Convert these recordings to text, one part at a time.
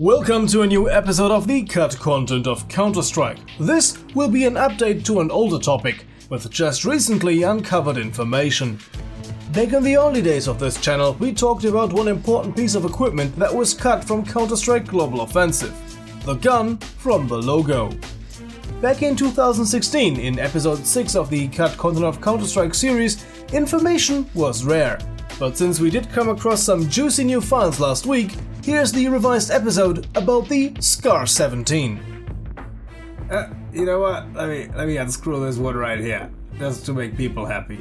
Welcome to a new episode of the cut content of Counter-Strike. This will be an update to an older topic, with just recently uncovered information. Back in the early days of this channel, we talked about one important piece of equipment that was cut from Counter-Strike Global Offensive: the gun from the logo. Back in 2016, in episode 6 of the cut content of Counter-Strike series, information was rare. But since we did come across some juicy new files last week, here's the revised episode about the SCAR17. You know what? Let me unscrew this one right here, just to make people happy.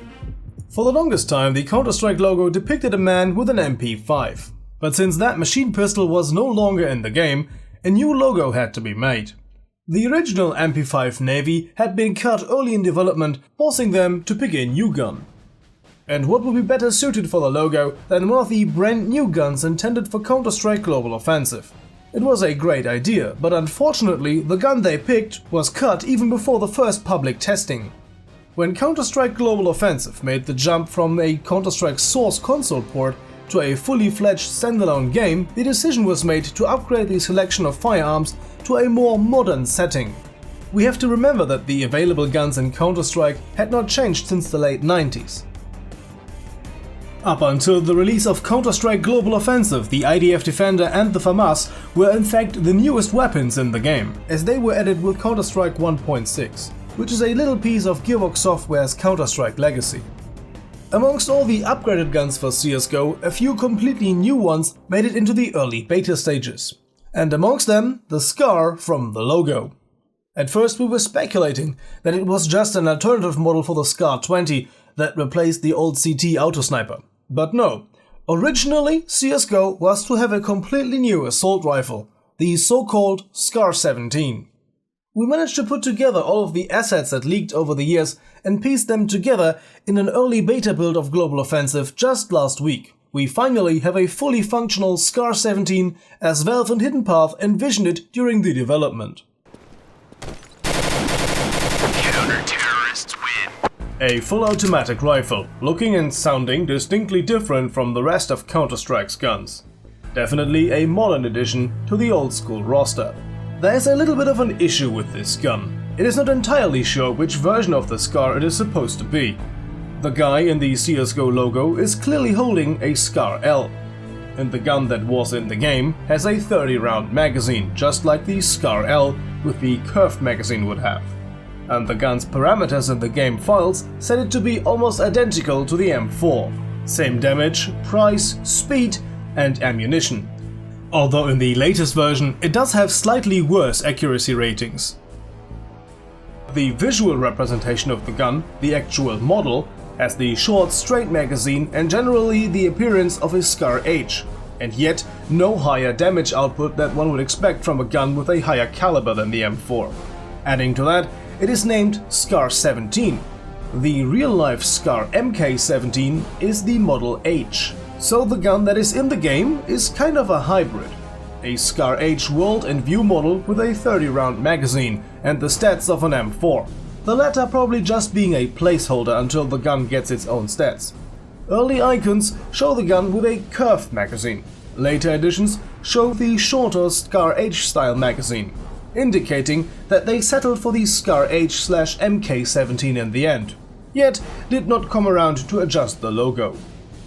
For the longest time, the Counter-Strike logo depicted a man with an MP5. But since that machine pistol was no longer in the game, a new logo had to be made. The original MP5 Navy had been cut early in development, forcing them to pick a new gun. And what would be better suited for the logo than one of the brand new guns intended for Counter-Strike Global Offensive? It was a great idea, but unfortunately the gun they picked was cut even before the first public testing. When Counter-Strike Global Offensive made the jump from a Counter-Strike Source console port to a fully fledged standalone game, the decision was made to upgrade the selection of firearms to a more modern setting. We have to remember that the available guns in Counter-Strike had not changed since the late 90s. Up until the release of Counter-Strike Global Offensive, the IDF Defender and the FAMAS were in fact the newest weapons in the game, as they were added with Counter-Strike 1.6, which is a little piece of Gearbox Software's Counter-Strike legacy. Amongst all the upgraded guns for CSGO, a few completely new ones made it into the early beta stages. And amongst them, the SCAR from the logo. At first we were speculating that it was just an alternative model for the SCAR17 that replaced the old CT Auto Sniper. But no, originally CSGO was to have a completely new assault rifle, the so-called SCAR17. We managed to put together all of the assets that leaked over the years and piece them together in an early beta build of Global Offensive just last week. We finally have a fully functional SCAR17 as Valve and Hidden Path envisioned it during the development. A full automatic rifle, looking and sounding distinctly different from the rest of Counter-Strike's guns. Definitely a modern addition to the old school roster. There's a little bit of an issue with this gun. It is not entirely sure which version of the SCAR it is supposed to be. The guy in the CSGO logo is clearly holding a SCAR-L, and the gun that was in the game has a 30-round magazine, just like the SCAR-L with the curved magazine would have. And the gun's parameters in the game files set it to be almost identical to the M4. Same damage, price, speed, and ammunition. Although in the latest version it does have slightly worse accuracy ratings. The visual representation of the gun, the actual model, has the short straight magazine and generally the appearance of a SCAR-H, and yet no higher damage output that one would expect from a gun with a higher caliber than the M4. Adding to that, it is named SCAR17. The real-life SCAR MK17 is the Model H. So the gun that is in the game is kind of a hybrid. A SCAR-H world and view model with a 30-round magazine and the stats of an M4. The latter probably just being a placeholder until the gun gets its own stats. Early icons show the gun with a curved magazine. Later editions show the shorter SCAR-H style magazine, indicating that they settled for the SCAR-H/MK17 in the end, yet did not come around to adjust the logo.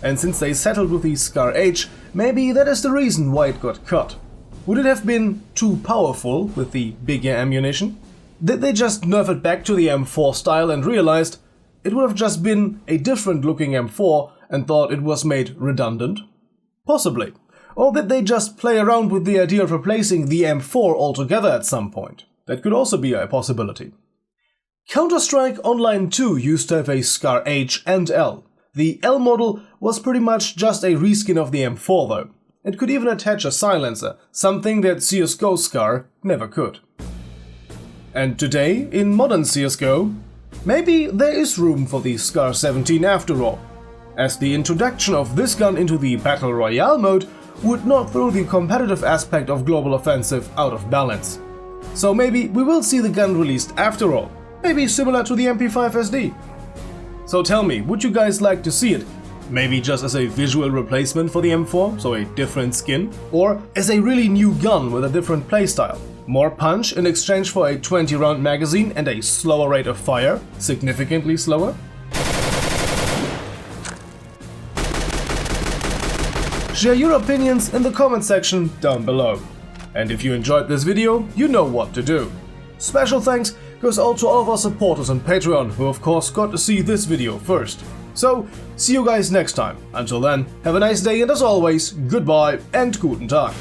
And since they settled with the SCAR-H, maybe that is the reason why it got cut. Would it have been too powerful with the bigger ammunition? Did they just nerf it back to the M4 style and realized it would have just been a different looking M4 and thought it was made redundant? Possibly. Or did they just play around with the idea of replacing the M4 altogether at some point? That could also be a possibility. Counter-Strike Online 2 used to have a SCAR-H and L. The L model was pretty much just a reskin of the M4 though. It could even attach a silencer, something that CSGO SCAR never could. And today, in modern CSGO, maybe there is room for the SCAR17 after all, as the introduction of this gun into the Battle Royale mode would not throw the competitive aspect of Global Offensive out of balance. So maybe we will see the gun released after all, maybe similar to the MP5 SD. So tell me, would you guys like to see it? Maybe just as a visual replacement for the M4, so a different skin? Or as a really new gun with a different playstyle? More punch in exchange for a 20-round magazine and a slower rate of fire? Significantly slower? Share your opinions in the comment section down below. And if you enjoyed this video, you know what to do. Special thanks goes out to all of our supporters on Patreon, who of course got to see this video first. So, see you guys next time. Until then, have a nice day, and as always, goodbye and guten Tag.